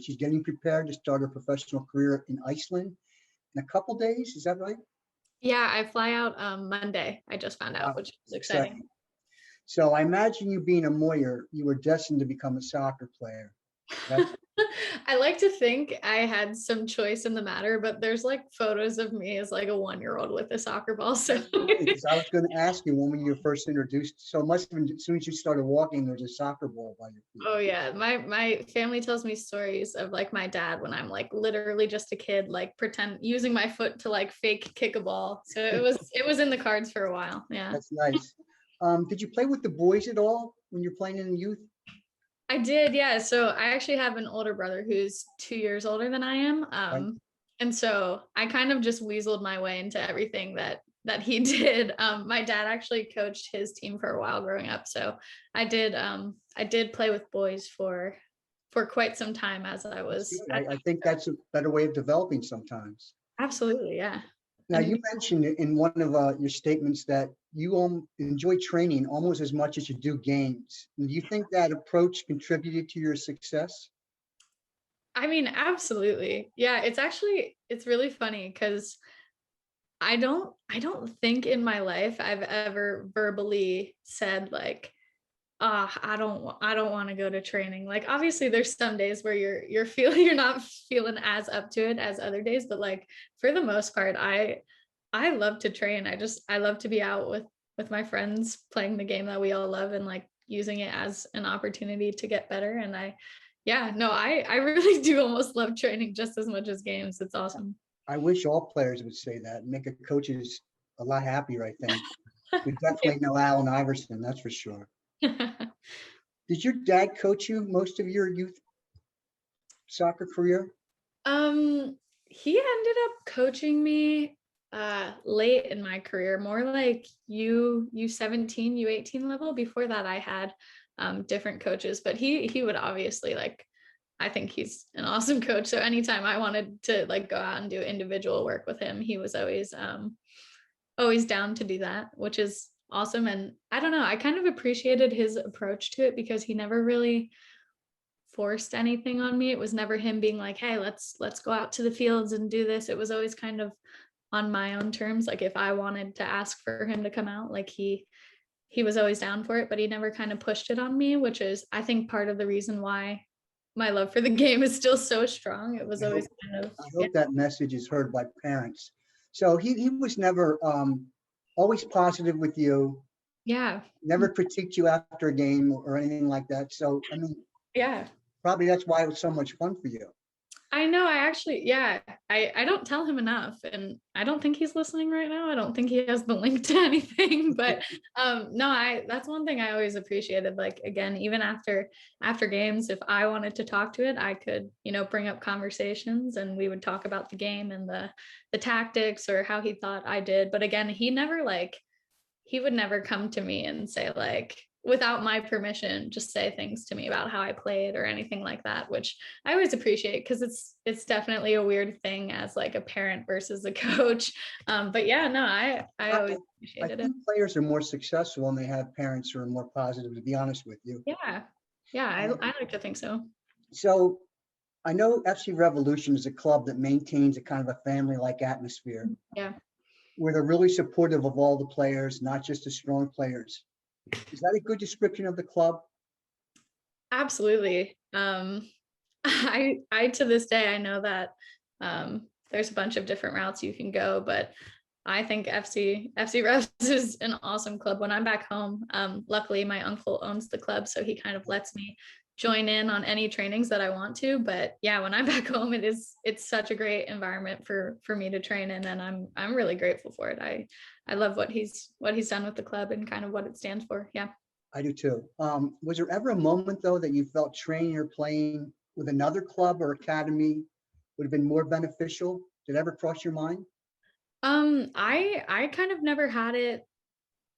she's getting prepared to start her professional career in Iceland in a couple days. Is that right? Yeah, I fly out Monday. I just found out, which is exciting. So I imagine you being a Moyer, you were destined to become a soccer player. I like to think I had some choice in the matter, but there's like photos of me as like a 1-year-old with a soccer ball. So because I was going to ask you when you were first introduced. So it must have been as soon as you started walking, there was a soccer ball by your feet. Oh yeah, my family tells me stories of like my dad when I'm like literally just a kid, like pretend using my foot to like fake kick a ball. So it was in the cards for a while. Yeah, that's nice. Did you play with the boys at all when you're playing in youth? I did, yeah. So I actually have an older brother who's 2 years older than I am. Right. And so I kind of just weaseled my way into everything that he did. My dad actually coached his team for a while growing up. So I did play with boys for quite some time as I was. I think that's a better way of developing sometimes. Absolutely, yeah. Now, you mentioned in one of your statements that you enjoy training almost as much as you do games. Do you think that approach contributed to your success? I mean, absolutely. Yeah, it's really funny because I don't think in my life I've ever verbally said like, I don't want to go to training. Like obviously there's some days where you're not feeling as up to it as other days, but like for the most part I love to train. I love to be out with my friends playing the game that we all love and like using it as an opportunity to get better. And I really do almost love training just as much as games. It's awesome. I wish all players would say that and make a coaches a lot happier, I think. We definitely know Allen Iverson, that's for sure. Did your dad coach you most of your youth soccer career? He ended up coaching me late in my career, more like U17, U18 level. Before that I had different coaches, but he would obviously like, I think he's an awesome coach. So anytime I wanted to like go out and do individual work with him, he was always down to do that, which is awesome. And I don't know, I kind of appreciated his approach to it because he never really forced anything on me. It was never him being like, hey, let's go out to the fields and do this. It was always kind of on my own terms. Like if I wanted to ask for him to come out, like he was always down for it, but he never kind of pushed it on me, which is I think part of the reason why my love for the game is still so strong. It was always kind of, I hope that message is heard by parents. So he was never always positive with you. Yeah. Never critiqued you after a game or anything like that. So I mean, yeah, probably that's why it was so much fun for you. I know. I don't tell him enough, and I don't think he's listening right now. I don't think he has the link to anything, but no, that's one thing I always appreciated. Like again, even after games, if I wanted to talk to it, I could, bring up conversations and we would talk about the game and the tactics or how he thought I did. But again, he would never come to me and say like, without my permission, just say things to me about how I played or anything like that, which I always appreciate because it's definitely a weird thing as like a parent versus a coach. But yeah, no, I always appreciated it. Players are more successful when they have parents who are more positive, to be honest with you. Yeah. I like to think so. So I know FC Revolution is a club that maintains a kind of a family-like atmosphere. Yeah. Where they're really supportive of all the players, not just the strong players. Is that a good description of the club? Absolutely. I to this day, I know that there's a bunch of different routes you can go, but I think FC Revs is an awesome club. When I'm back home, luckily my uncle owns the club, so he kind of lets me join in on any trainings that I want to. But yeah, when I'm back home, it's such a great environment for me to train in, and I'm really grateful for it. I love what he's done with the club and kind of what it stands for. Yeah. I do too. Was there ever a moment though that you felt training or playing with another club or academy would have been more beneficial? Did it ever cross your mind? I kind of never had it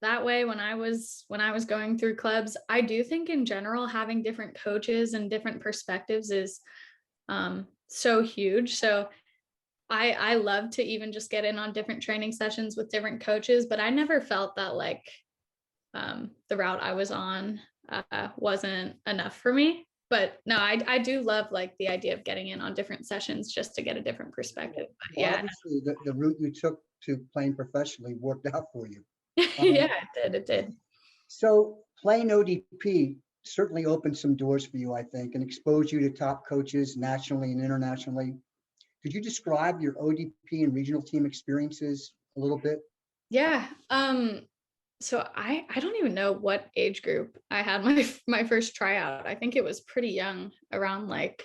that way when I was going through clubs. I do think in general having different coaches and different perspectives is so huge. So I love to even just get in on different training sessions with different coaches, but I never felt that like the route I was on wasn't enough for me. but no, I do love like the idea of getting in on different sessions just to get a different perspective. But Well, yeah, obviously, the route you took to playing professionally worked out for you. yeah, Um, it did. so playing ODP certainly opened some doors for you, I think, and exposed you to top coaches nationally and internationally. Could you describe your ODP and regional team experiences a little bit? Yeah. So I don't even know what age group I had my first tryout. I think it was pretty young, around like,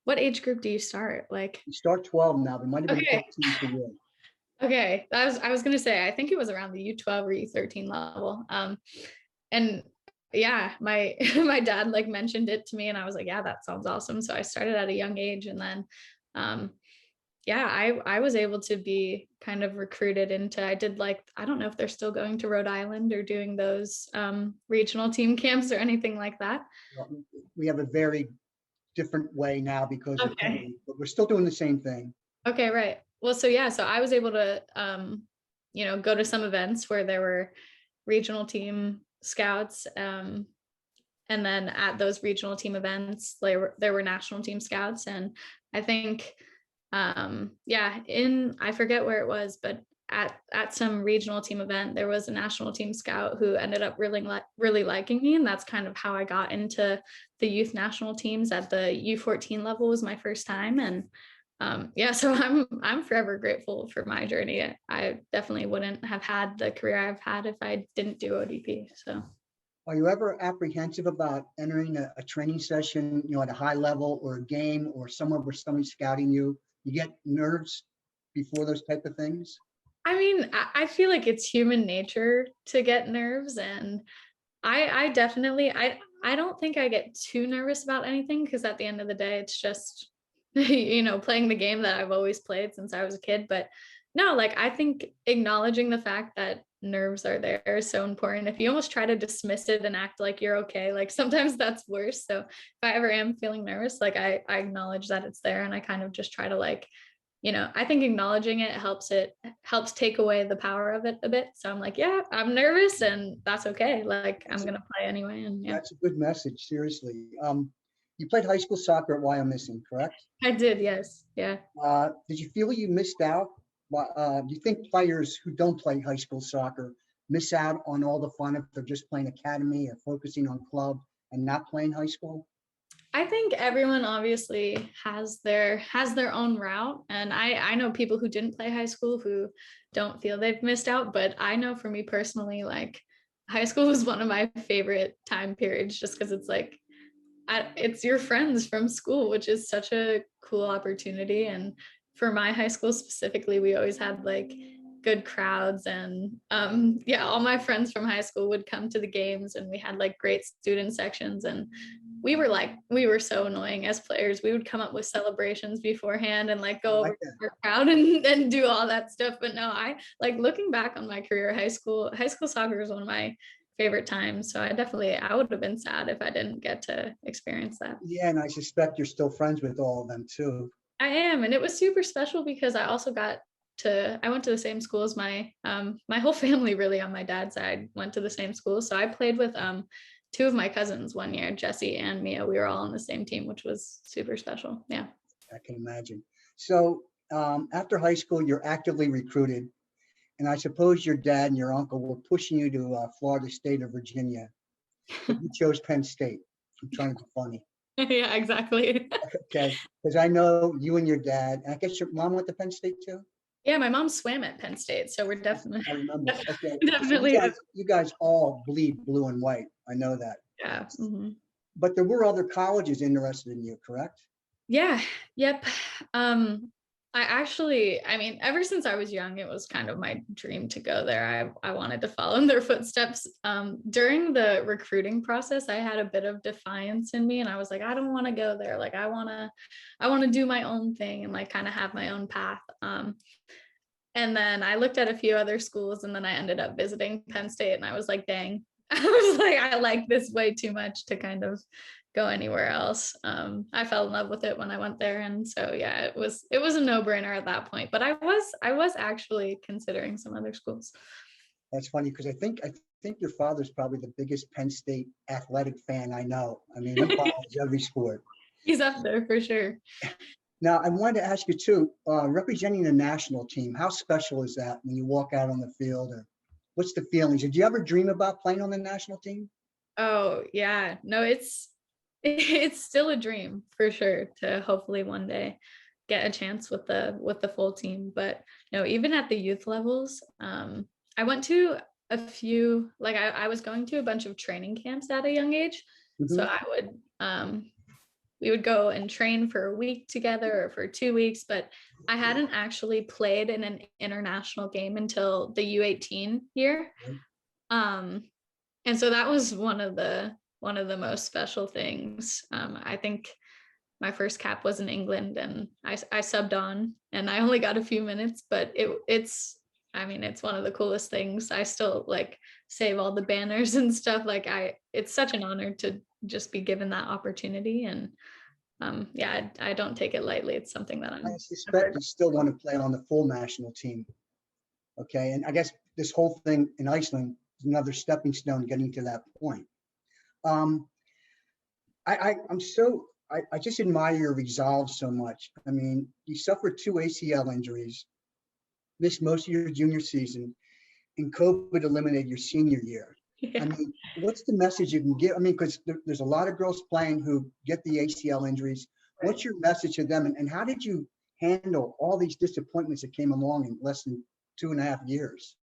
what age group do you start? Like, You start 12 now, but it might have been okay, 13 for you. okay. I was gonna say I think it was around the U12 or U13 level. And yeah, my my dad like mentioned it to me, and I was like, yeah, that sounds awesome. So I started at a young age, and then um yeah, I was able to be kind of recruited into, I did like, I don't know if they're still going to Rhode Island or doing those regional team camps or anything like that. Well, we have a very different way now because of Okay. COVID, but we're still doing the same thing. Okay, right. Well, so yeah, so I was able to go to some events where there were regional team scouts. And then at those regional team events, there were national team scouts. And I think yeah, I forget where it was, but at some regional team event there was a national team scout who ended up really liking me, and that's kind of how I got into the youth national teams. At the U14 level was my first time, and yeah, so I'm forever grateful for my journey. I definitely wouldn't have had the career I've had if I didn't do ODP. So Are you ever apprehensive about entering a training session, at a high level or a game or somewhere where somebody's scouting you? You get nerves before those type of things? I mean, I feel like it's human nature to get nerves, and I definitely, I don't think I get too nervous about anything, because at the end of the day it's just playing the game that I've always played since I was a kid. But no, like, I think acknowledging the fact that nerves are there is so important. If you almost try to dismiss it and act like you're okay, like sometimes that's worse. So if I ever am feeling nervous, like I acknowledge that it's there, and I kind of just try to like, I think acknowledging it helps take away the power of it a bit. So I'm like, yeah, I'm nervous, and that's okay. Like, I'm gonna play anyway. And yeah, That's a good message, seriously. You played high school soccer at Wyomissing, correct? I did. Yes. Yeah. Did you feel you missed out? Do you think players who don't play high school soccer miss out on all the fun if they're just playing academy or focusing on club and not playing high school? I think everyone obviously has their own route, and I know people who didn't play high school who don't feel they've missed out. But I know for me personally, like, high school was one of my favorite time periods, just because it's like, it's your friends from school, which is such a cool opportunity. And for my high school specifically, we always had like good crowds, and yeah, all my friends from high school would come to the games, and we had like great student sections. And we were so annoying as players. We would come up with celebrations beforehand and like I go over like to that. our crowd and do all that stuff. But no, I like, looking back on my career, high school soccer is one of my favorite times. So I would have been sad if I didn't get to experience that. Yeah, and I suspect you're still friends with all of them too. I am, and it was super special because I went to the same school as my whole family, really, on my dad's side went to the same school. So I played with two of my cousins one year, Jesse and Mia. We were all on the same team, which was super special. Yeah. I can imagine. So after high school, you're actively recruited, and I suppose your dad and your uncle were pushing you to Florida State or Virginia, but you chose Penn State. I'm trying to be funny. Yeah, exactly. Okay, because I know you and your dad, and I guess your mom went to Penn State too? Yeah, my mom swam at Penn State, so we're I remember. Okay, so definitely, you guys all bleed blue and white. I know that. yeah. Mm-hmm. But there were other colleges interested in you, correct? Yeah, yep. I mean, ever since I was young, it was kind of my dream to go there. I wanted to follow in their footsteps. During the recruiting process, I had a bit of defiance in me, and I was like, I don't want to go there. Like, I want to do my own thing and like kind of have my own path. And then I looked at a few other schools, and then I ended up visiting Penn State, and I was like, dang, I was like, I like this way too much to kind of go anywhere else. I fell in love with it when I went there. And so, yeah, it was a no-brainer at that point, but I was actually considering some other schools. That's funny because I think your father's probably the biggest Penn State athletic fan I know. I mean, he follows every sport. He's up there for sure. Now, I wanted to ask you too, representing the national team, how special is that when you walk out on the field, or what's the feelings? Did you ever dream about playing on the national team? Oh yeah, no, it's still a dream for sure to hopefully one day get a chance with the full team. But no, even at the youth levels, I went to a few, like I was going to a bunch of training camps at a young age. So Mhm. I would we would go and train for a week together or for 2 weeks, but I hadn't actually played in an international game until the U18 year. Um, and so that was one of the most special things. I think my first cap was in England, and I subbed on, and I only got a few minutes, but it's I mean, it's one of the coolest things. I still like save all the banners and stuff. Like it's such an honor to just be given that opportunity. And yeah, I don't take it lightly. It's something that I I'm suspect you still want to play on the full national team. Okay. And I guess this whole thing in Iceland is another stepping stone getting to that point. Um, I just admire your resolve so much. I mean, you suffered 2 ACL injuries, missed most of your junior season, and COVID eliminated your senior year. I yeah. mean, what's the message you can give? I mean, because there's a lot of girls playing who get the ACL injuries. What's your message to them? And how did you handle all these disappointments that came along in less than 2.5 years?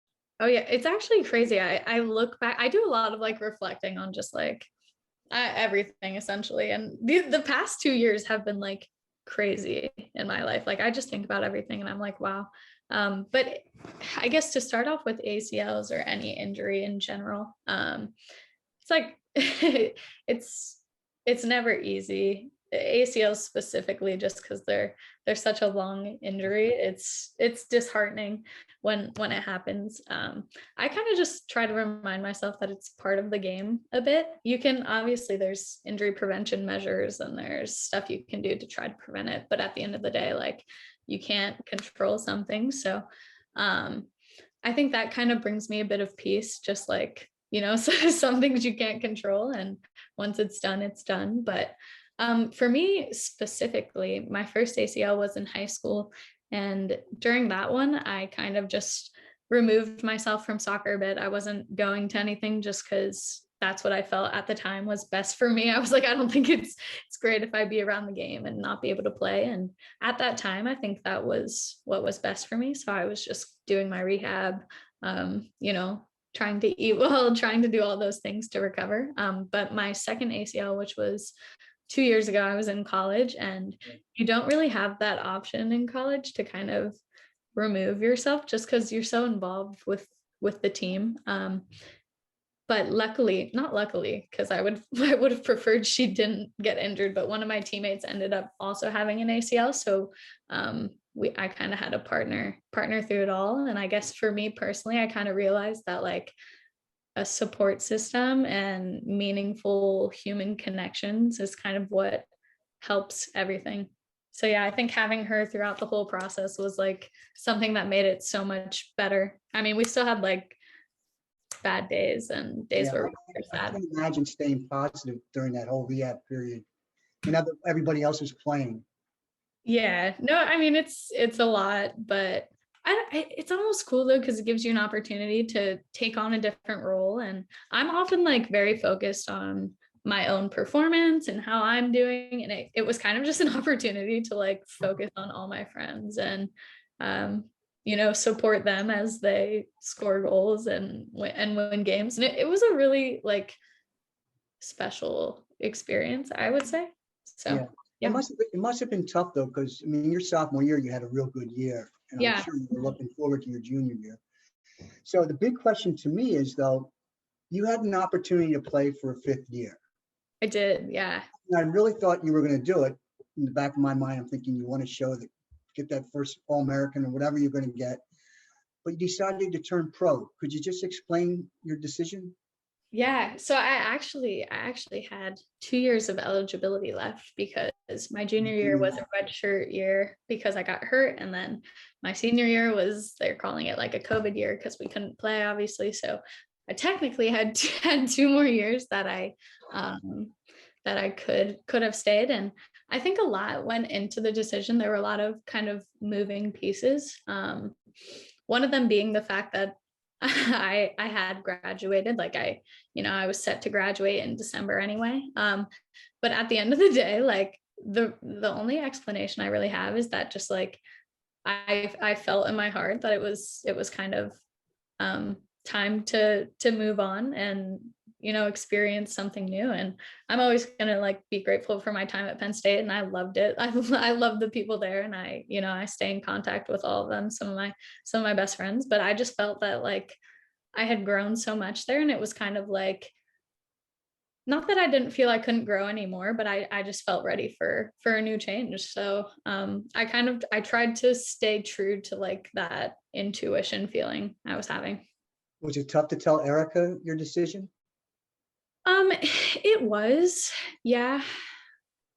Oh yeah, it's actually crazy. I look back, I do a lot of like reflecting on just like everything essentially. And the past 2 years have been like crazy in my life. Like I just think about everything and I'm like, wow. But I guess to start off with ACLs or any injury in general, it's like it's it's never easy. ACLs specifically, just because they're such a long injury. It's disheartening when it happens. I kind of just try to remind myself that it's part of the game a bit. You can obviously there's injury prevention measures and there's stuff you can do to try to prevent it, but at the end of the day, like you can't control something. So I think that kind of brings me a bit of peace, just like, so some things you can't control. And once it's done, it's done. But for me specifically, my first ACL was in high school. And during that one, I kind of just removed myself from soccer a bit. I wasn't going to anything just because that's what I felt at the time was best for me. I was like, I don't think it's great if I be around the game and not be able to play. And at that time, I think that was what was best for me. So I was just doing my rehab, trying to eat well, trying to do all those things to recover. But my second ACL, which was 2 years ago, I was in college, and you don't really have that option in college to kind of remove yourself just because you're so involved with the team. But luckily, not luckily, because I would have preferred she didn't get injured, but one of my teammates ended up also having an ACL. So I kind of had a partner through it all. And I guess for me personally, I kind of realized that like a support system and meaningful human connections is kind of what helps everything. So yeah, I think having her throughout the whole process was like something that made it so much better. I mean, we still had like bad days and days Yeah, where we were I sad. can't imagine staying positive during that whole rehab period. And everybody else was playing. Yeah, no, I mean it's a lot, but it's almost cool though because it gives you an opportunity to take on a different role. And I'm often like very focused on my own performance and how I'm doing, and it was kind of just an opportunity to like focus on all my friends and support them as they score goals and win games. And it was a really like special experience, I would say. Yeah. So yeah. It must have been tough though, because I mean, your sophomore year, you had a real good year, and I'm Yeah. sure you were looking forward to your junior year. So the big question to me is though, you had an opportunity to play for a fifth year. I did, yeah. And I really thought you were going to do it. In the back of my mind, I'm thinking you want to show that, get that first All-American or whatever you're going to get. But you decided to turn pro. Could you just explain your decision? Yeah. So I actually had 2 years of eligibility left because my junior year was a redshirt year because I got hurt. And then my senior year was, they're calling it like a COVID year because we couldn't play, obviously. So I technically had 2 more years that I could have stayed. And I think a lot went into the decision. There were a lot of kind of moving pieces. One of them being the fact that I had graduated, like I was set to graduate in December anyway. But at the end of the day, like the only explanation I really have is that just like I felt in my heart that it was kind of time to move on and experience something new. And I'm always gonna like be grateful for my time at Penn State, and I loved it. I love the people there, and I stay in contact with all of them, some of my best friends. But I just felt that like I had grown so much there, and it was kind of like, not that I didn't feel I couldn't grow anymore, but I just felt ready for a new change. So I tried to stay true to like that intuition feeling I was having. Was it tough to tell Erica your decision? It was, yeah.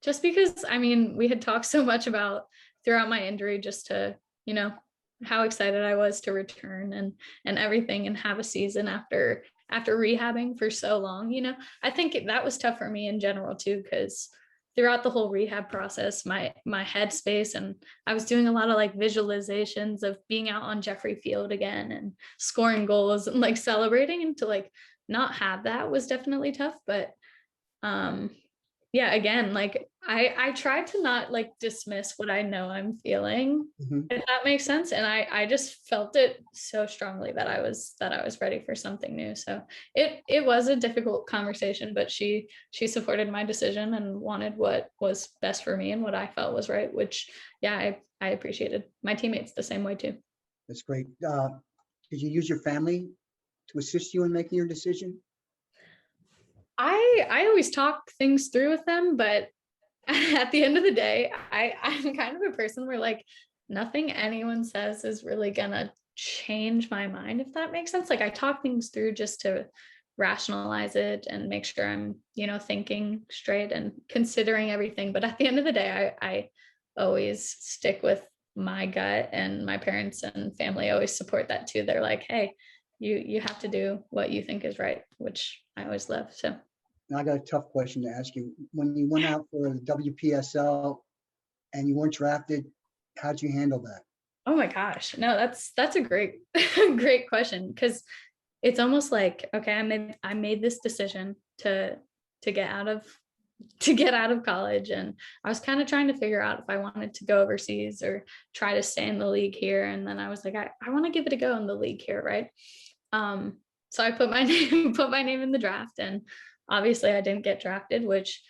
Just because, I mean, we had talked so much about throughout my injury, just to, how excited I was to return and everything, and have a season after rehabbing for so long. I think that was tough for me in general too, because throughout the whole rehab process, my headspace, and I was doing a lot of like visualizations of being out on Jeffrey Field again and scoring goals and like celebrating, and to like not have that was definitely tough. But yeah, again, like I tried to not like dismiss what I know I'm feeling, if that makes sense. And I just felt it so strongly that I was ready for something new. So it was a difficult conversation, but she supported my decision and wanted what was best for me and what I felt was right, which, yeah, I appreciated. My teammates the same way too. That's great. Did you use your family to assist you in making your decision? I always talk things through with them, but at the end of the day, I'm kind of a person where like nothing anyone says is really gonna change my mind, if that makes sense. Like I talk things through just to rationalize it and make sure I'm, thinking straight and considering everything. But at the end of the day, I always stick with my gut, and my parents and family always support that too. They're like, hey, you have to do what you think is right, which I always love. So Now I got a tough question to ask you. When you went out for the WPSL and you weren't drafted, how'd you handle that? oh my gosh, no, that's a great great question, because it's almost like, okay, I made this decision to get out of college, and I was kind of trying to figure out if I wanted to go overseas or try to stay in the league here. And then I was like, I want to give it a go in the league here, right? So I put my name in the draft, and obviously I didn't get drafted, which,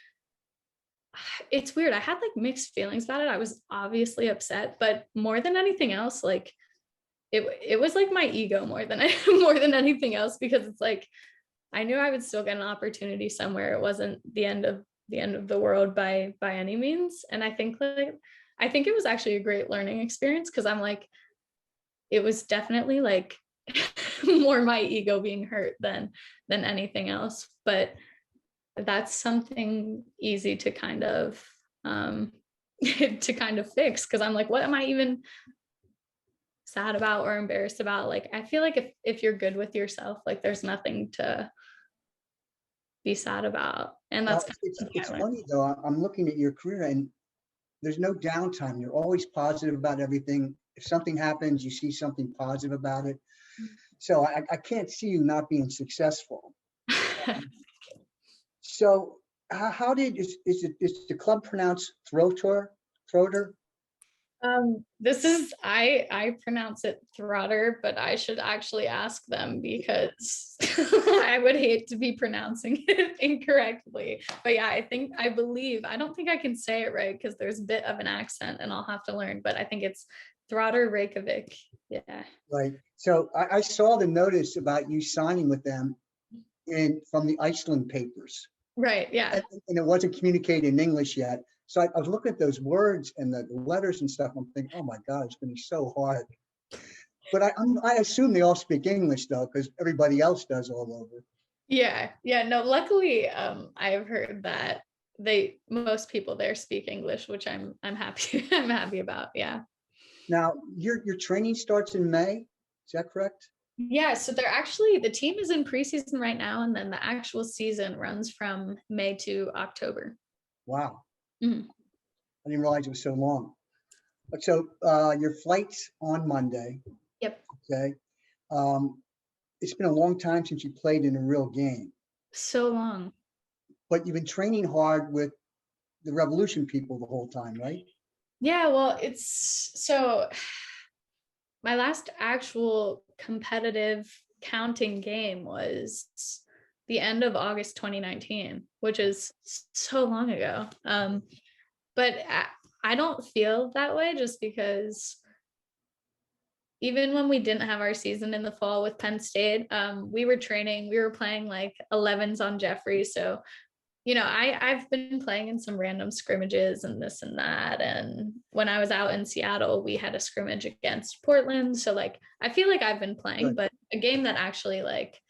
it's weird. I had like mixed feelings about it. I was obviously upset, but more than anything else, like it was like my ego more than more than anything else, because it's like I knew I would still get an opportunity somewhere. It wasn't the end of the world by any means. And I think it was actually a great learning experience, because I'm like, it was definitely like more my ego being hurt than anything else. But that's something easy to kind of fix, because I'm like, what am I even sad about or embarrassed about? Like I feel like if you're good with yourself, like there's nothing to be sad about. And that's it's funny though. I'm looking at your career and there's no downtime. You're always positive about everything. If something happens, you see something positive about it. So I can't see you not being successful. So how is the club pronounced Throater? This is I pronounce it Throtter, but I should actually ask them, because I would hate to be pronouncing it incorrectly. But yeah, I don't think I can say it right, because there's a bit of an accent and I'll have to learn, but I think it's Throtter Reykjavik. Yeah. Right. So I saw the notice about you signing with them from the Iceland papers. Right. Yeah. And it wasn't communicated in English yet. So I was looking at those words and the letters and stuff. I'm thinking, oh my God, it's going to be so hard. But I assume they all speak English though, because everybody else does all over. Yeah. No, luckily, I've heard that most people there speak English, which I'm happy I'm happy about. Yeah. Now, your training starts in May. Is that correct? Yeah, so they're actually, the team is in preseason right now, and then the actual season runs from May to October. Wow. Mhm. I didn't realize it was so long. But so your flight's on Monday. Yep. Okay. It's been a long time since you played in a real game, So long. but you've been training hard with the Revolution people the whole time, right? Yeah, well, so my last actual competitive counting game was the end of August 2019, which is so long ago. But I don't feel that way just because even when we didn't have our season in the fall with Penn State, we were training, we were playing like 11s on Jeffrey. So, I've been playing in some random scrimmages and this and that. And when I was out in Seattle, we had a scrimmage against Portland. So like, I feel like I've been playing, Good. but a game that actually like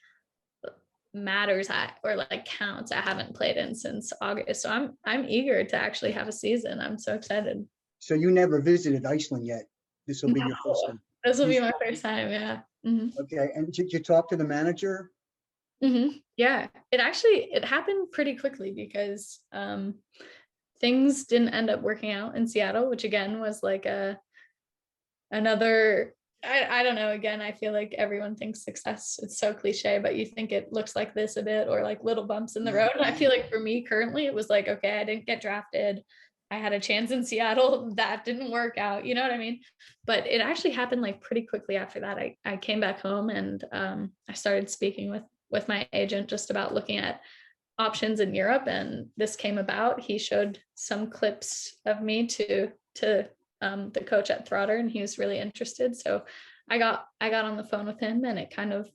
matters or like counts, I haven't played in since August. So I'm eager to actually have a season. I'm so excited. So you never visited Iceland yet. This will be your first No, time. this will be my first time. Yeah. Okay. And did you talk to the manager? Yeah, it happened pretty quickly because things didn't end up working out in Seattle, which again was like another. I don't know. Again, I feel like everyone thinks success. It's so cliche, but you think it looks like this a bit, or like little bumps in the road. And I feel like for me currently, it was like, okay, I didn't get drafted. I had a chance in Seattle. That didn't work out. You know what I mean? But it actually happened like pretty quickly after that. I came back home and I started speaking with my agent just about looking at options in Europe, and this came about. He showed some clips of me to the coach at Trotter, and he was really interested. So I got on the phone with him, and it kind of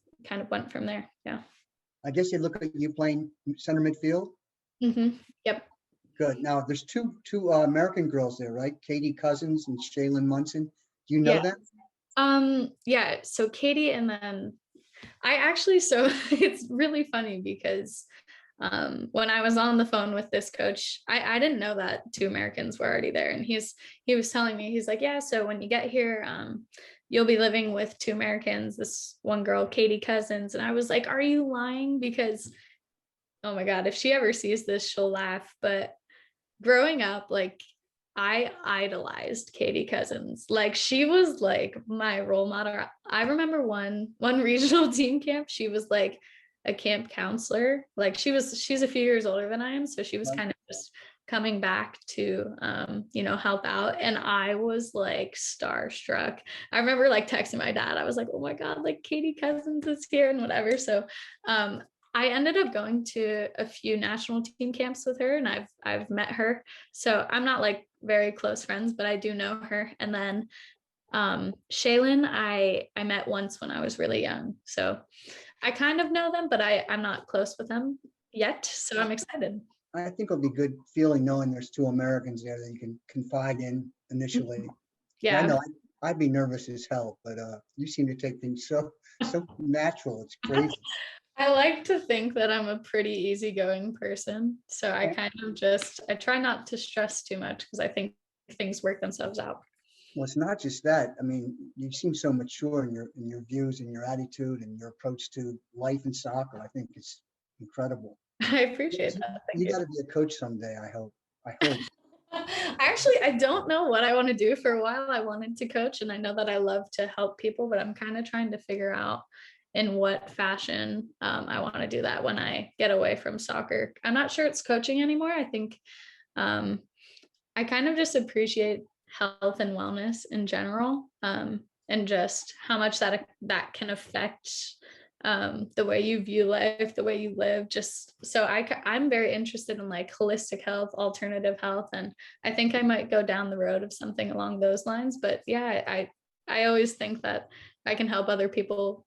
went from there. Yeah. I guess they look at you playing center midfield. Yep. Good. Now there's two American girls there, right? Katie Cousins and Shaylin Munson. Do you know Yeah. them? Yeah. So Katie, and then I actually, so it's really funny because when I was on the phone with this coach, I didn't know that two Americans were already there. And he was telling me, he's like, yeah, so when you get here, you'll be living with two Americans, this one girl, Katie Cousins. And I was like, are you lying? Because, oh my God, if she ever sees this, she'll laugh. But growing up, like I idolized Katie Cousins. Like she was like my role model. I remember one regional team camp, she was like a camp counselor. Like she's a few years older than I am, so she was Right. kind of just coming back to help out, and I was like starstruck. I remember like texting my dad. I was like, oh my God, like Katie Cousins is here and whatever. So I ended up going to a few national team camps with her, and I've met her. So I'm not like very close friends, but I do know her. And then Shaylin, I met once when I was really young. So I kind of know them, but I'm not close with them yet. So I'm excited. I think it'll be good feeling knowing there's two Americans there that you can confide in initially. I Yeah. know I'd be nervous as hell, but you seem to take things so natural. It's crazy. I like to think that I'm a pretty easygoing person. So I kind of I try not to stress too much because I think things work themselves out. Well, it's not just that. I mean, you seem so mature in your views and your attitude and your approach to life and soccer. I think it's incredible. I appreciate that. Thank You you. got to be a coach someday. I hope. I hope. I don't know what I want to do. For a while I wanted to coach, and I know that I love to help people, but I'm kind of trying to figure out in what fashion I want to do that when I get away from soccer. I'm not sure it's coaching anymore. I think I kind of just appreciate health and wellness in general, and just how much that can affect the way you view life, the way you live. Just so I'm very interested in like holistic health, alternative health, and I think I might go down the road of something along those lines. But yeah, I always think that I can help other people,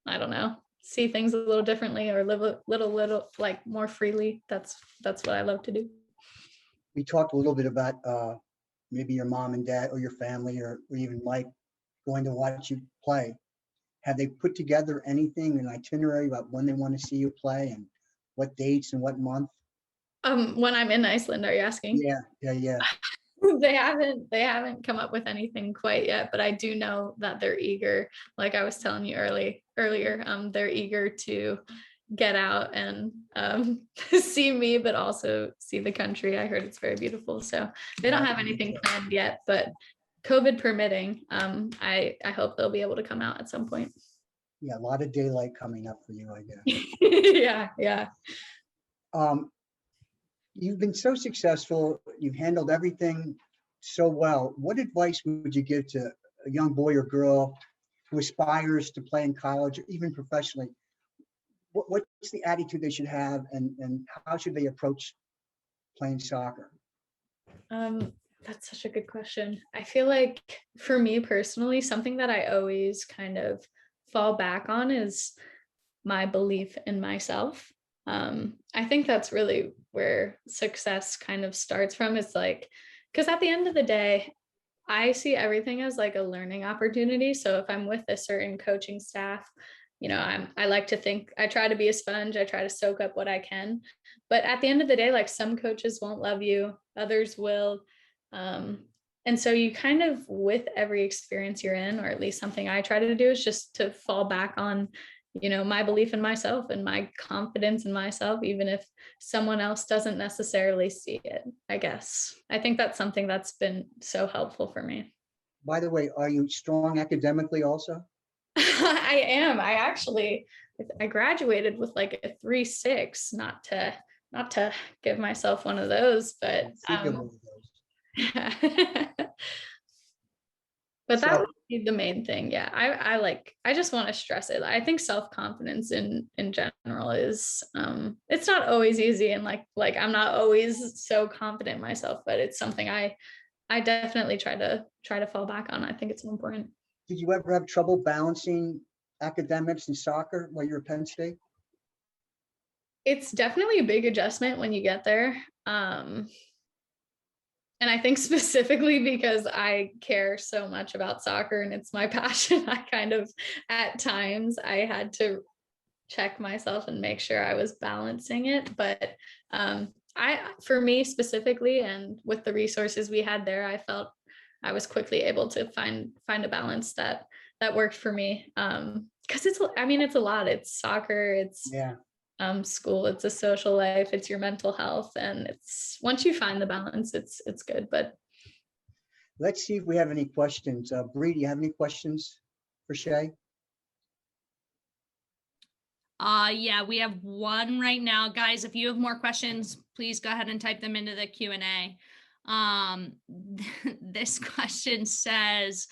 I don't know, see things a little differently or live a little like more freely. That's what I love to do. We talked a little bit about maybe your mom and dad or your family or even Mike going to watch you play. Have they put together anything, an itinerary about when they want to see you play and what dates and what month? When I'm in Iceland, are you asking? Yeah. They haven't come up with anything quite yet, but I do know that they're eager. Like I was telling you earlier, they're eager to get out and see me, but also see the country. I heard it's very beautiful. So they don't have anything planned yet, but COVID permitting, I hope they'll be able to come out at some point. Yeah, a lot of daylight coming up for you, I guess. Yeah. You've been so successful. You've handled everything so well. What advice would you give to a young boy or girl who aspires to play in college or even professionally? What's the attitude they should have, and how should they approach playing soccer? That's such a good question. I feel like for me personally, something that I always kind of fall back on is my belief in myself. I think that's really where success kind of starts from. It's like, because at the end of the day, I see everything as like a learning opportunity. So if I'm with a certain coaching staff, I like to think I try to be a sponge. I try to soak up what I can. But at the end of the day, like some coaches won't love you, others will. And so you kind of, with every experience you're in, or at least something I try to do, is just to fall back on, my belief in myself and my confidence in myself, even if someone else doesn't necessarily see it, I guess. I think that's something that's been so helpful for me. By the way, are you strong academically also? I am. I graduated with like a 3.6, not to give myself one of those, but Let's see, give one of those. yeah. But that So would be the main thing. Yeah. I just want to stress it. I think self-confidence in general is it's not always easy, and like I'm not always so confident in myself, but it's something I definitely try to fall back on. I think it's important. did you ever have trouble balancing academics and soccer while you were at Penn State? It's definitely a big adjustment when you get there. And I think specifically because I care so much about soccer and it's my passion, I kind of, at times, I had to check myself and make sure I was balancing it. But for me specifically, and with the resources we had there, I felt I was quickly able to find a balance that worked for me. Because it's a lot. It's soccer, it's Yeah. school, it's a social life, it's your mental health, and it's once you find the balance, it's good. But Let's see if we have any questions. Bree, do you have any questions for Shea? Yeah, we have one right now. Guys, if you have more questions, please go ahead and type them into the Q&A. This question says,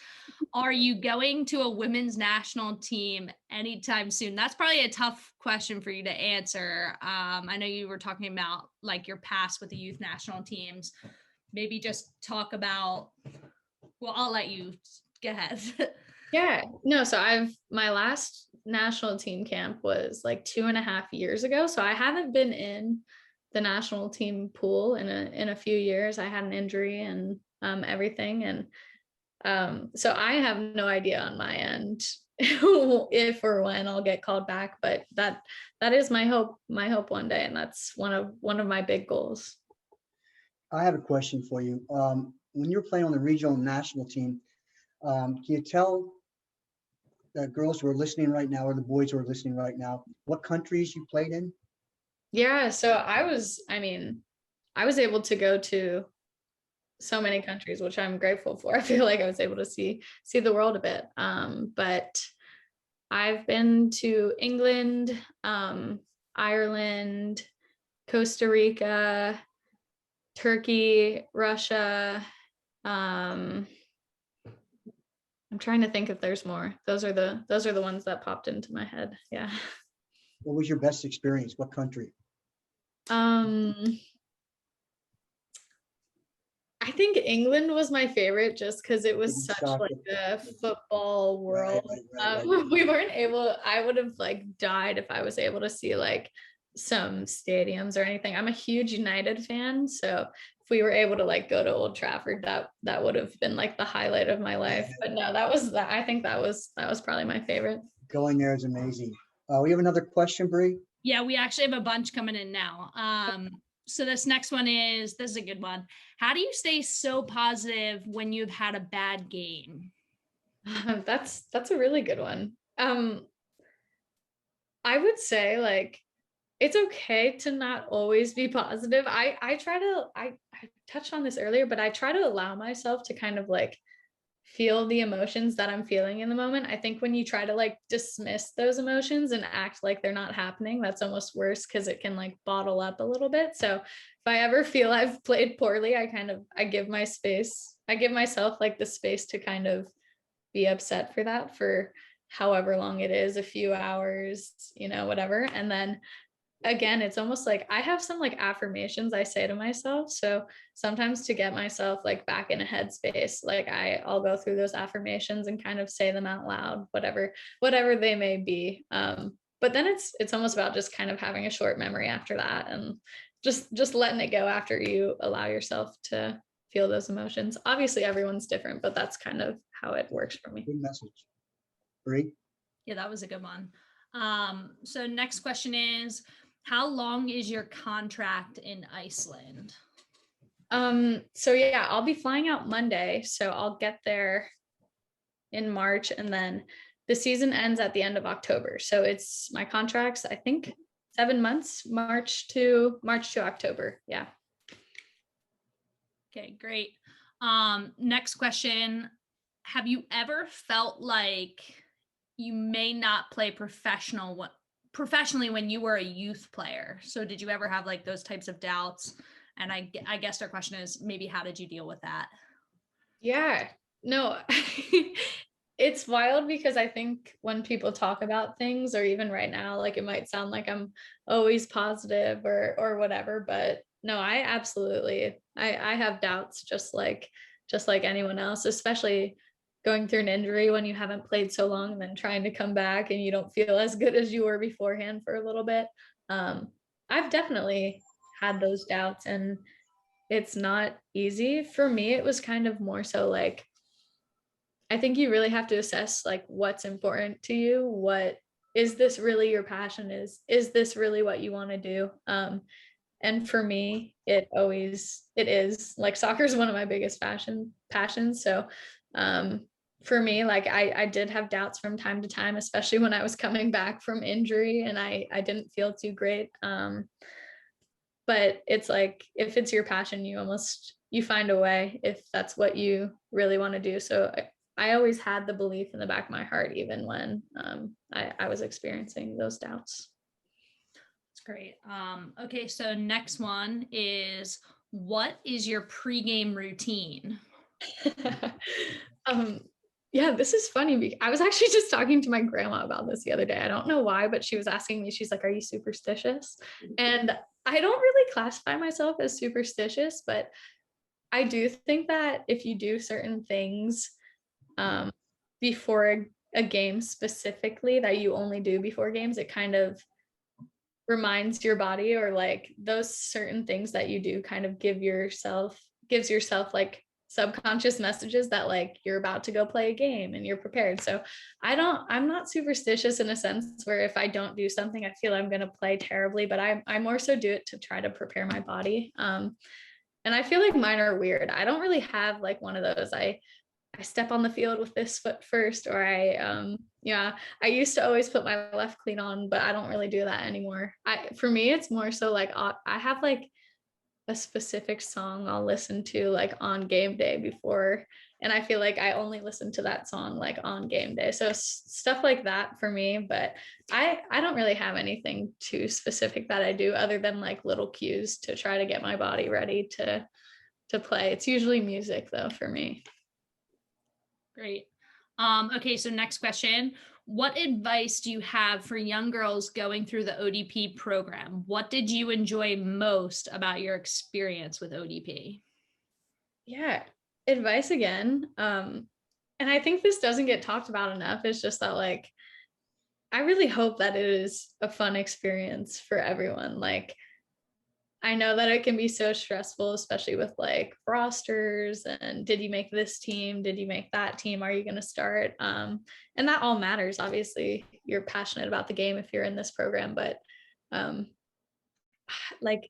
are you going to a women's national team anytime soon? That's probably a tough question for you to answer. I know you were talking about like your past with the youth national teams. Maybe just talk about, well, I'll let you go ahead. yeah, no, so my last national team camp was like 2.5 years ago. So I haven't been in the national team pool in a few years. I had an injury and everything. And so I have no idea on my end if or when I'll get called back, but that is my hope one day. And that's one of my big goals. I have a question for you. When you're playing on the regional and national team, can you tell the girls who are listening right now or the boys who are listening right now what countries you played in? Yeah, so I was able to go to so many countries, which I'm grateful for. I feel like I was able to see the world a bit. But I've been to England, Ireland, Costa Rica, Turkey, Russia. I'm trying to think if there's more. Those are the ones that popped into my head. Yeah. What was your best experience? What country? I think England was my favorite just because it was such Soccer. like a football world. Right. We weren't able, I would have like died if I was able to see like some stadiums or anything. I'm a huge United fan, so if we were able to like go to Old Trafford, that would have been like the highlight of my life. But no, I think that was probably my favorite. Going there is amazing. We have another question, Bree. Yeah, we actually have a bunch coming in now. So this next one this is a good one. How do you stay so positive when you've had a bad game? That's a really good one. I would say like it's okay to not always be positive. I try to I touched on this earlier, but I try to allow myself to kind of like feel the emotions that I'm feeling in the moment. I think when you try to like dismiss those emotions and act like they're not happening, that's almost worse because it can like bottle up a little bit. So if I ever feel I've played poorly, I give I give myself like the space to kind of be upset for that for however long it is, a few hours, whatever. And then again, it's almost like I have some like affirmations I say to myself. So sometimes to get myself like back in a headspace, like I'll go through those affirmations and kind of say them out loud, whatever they may be. But then it's almost about just kind of having a short memory after that and just letting it go after you allow yourself to feel those emotions. Obviously everyone's different, but that's kind of how it works for me. Good message. Bree? Yeah, that was a good one. So next question is, how long is your contract in Iceland? So yeah, I'll be flying out Monday. So I'll get there in March and then the season ends at the end of October. So it's my contract's, I think 7 months, March to October. Yeah. Okay, great. Next question. Have you ever felt like you may not play professionally when you were a youth player? So did you ever have like those types of doubts? And I guess our question is maybe how did you deal with that? Yeah, no, it's wild because I think when people talk about things, or even right now, like it might sound like I'm always positive or whatever, but no, I absolutely, I have doubts just like anyone else, especially going through an injury when you haven't played so long and then trying to come back and you don't feel as good as you were beforehand for a little bit. I've definitely had those doubts and it's not easy. For me, it was kind of more so like, I think you really have to assess like what's important to you. What is this really your passion? Is this really what you want to do? And for me, it is like soccer is one of my biggest passions. So for me, like I did have doubts from time to time, especially when I was coming back from injury and I didn't feel too great. But it's like if it's your passion, you find a way if that's what you really want to do. So I always had the belief in the back of my heart, even when I was experiencing those doubts. That's great. Okay, so next one is, what is your pregame routine? Yeah, this is funny. I was actually just talking to my grandma about this the other day. I don't know why, but she was asking me, she's like, are you superstitious? And I don't really classify myself as superstitious, but I do think that if you do certain things before a game specifically that you only do before games, it kind of reminds your body, or like those certain things that you do kind of gives yourself like subconscious messages that like you're about to go play a game and you're prepared. So I'm not superstitious in a sense where if I don't do something, I feel I'm going to play terribly, but I more so do it to try to prepare my body. And I feel like mine are weird. I don't really have like one of those. I step on the field with this foot first, or I used to always put my left cleat on, but I don't really do that anymore. For me, it's more so like I have like a specific song I'll listen to like on game day before, and I feel like I only listen to that song like on game day. So stuff like that for me, but I don't really have anything too specific that I do other than like little cues to try to get my body ready to play. It's usually music though for me. Great. Okay, so next question. What advice do you have for young girls going through the ODP program? What did you enjoy most about your experience with ODP? Yeah, advice again. And I think this doesn't get talked about enough. It's just that like I really hope that it is a fun experience for everyone. Like I know that it can be so stressful, especially with like rosters and did you make this team? Did you make that team? Are you going to start? And that all matters. Obviously, you're passionate about the game if you're in this program, but like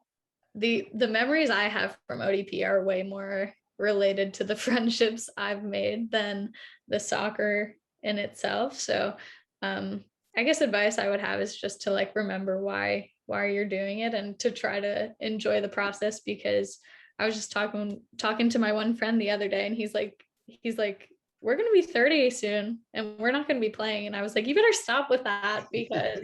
the memories I have from ODP are way more related to the friendships I've made than the soccer in itself. So I guess advice I would have is just to like remember why you're doing it and to try to enjoy the process, because I was just talking to my one friend the other day, and he's like, we're going to be 30 soon and we're not going to be playing. And I was like, you better stop with that, because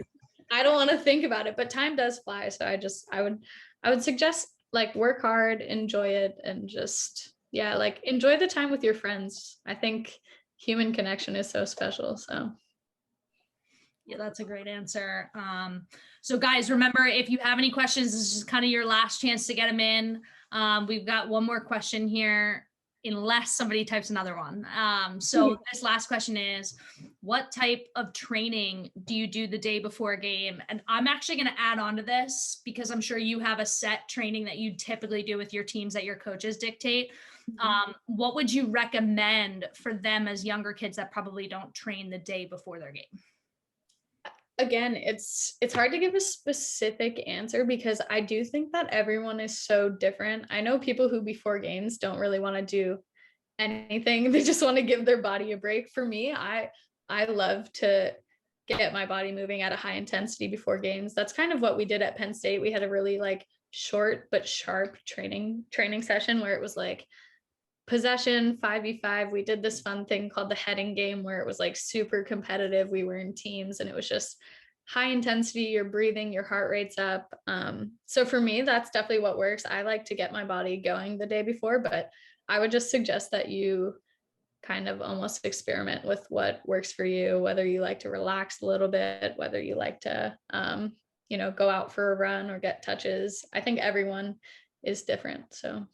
I don't want to think about it, but time does fly. So I would suggest like work hard, enjoy it, and just, yeah, like enjoy the time with your friends. I think human connection is so special. So yeah, that's a great answer. So guys, remember, if you have any questions, this is kind of your last chance to get them in. We've got one more question here, unless somebody types another one. So this last question is, what type of training do you do the day before a game? And I'm actually going to add on to this, because I'm sure you have a set training that you typically do with your teams that your coaches dictate. What would you recommend for them as younger kids that probably don't train the day before their game? Again, it's hard to give a specific answer, because I do think that everyone is so different. I know people who before games don't really want to do anything. They just want to give their body a break. For me, I love to get my body moving at a high intensity before games. That's kind of what we did at Penn State. We had a really like short but sharp training session where it was like possession 5v5. We did this fun thing called the heading game, where it was like super competitive. We were in teams and it was just high intensity. You're breathing, your heart rate's up. So for me, that's definitely what works. I like to get my body going the day before, but I would just suggest that you kind of almost experiment with what works for you, whether you like to relax a little bit, whether you like to go out for a run or get touches. I think everyone is different. So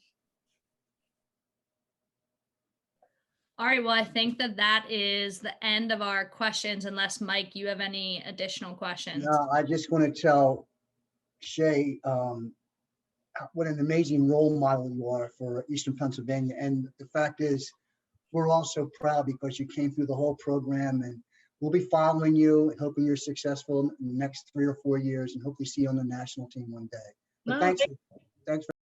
all right, well, I think that is the end of our questions, unless Mike, you have any additional questions. No, I just want to tell Shea what an amazing role model you are for Eastern Pennsylvania. And the fact is, we're all so proud because you came through the whole program, and we'll be following you and hoping you're successful in the next 3 or 4 years, and hopefully see you on the national team one day. But thanks.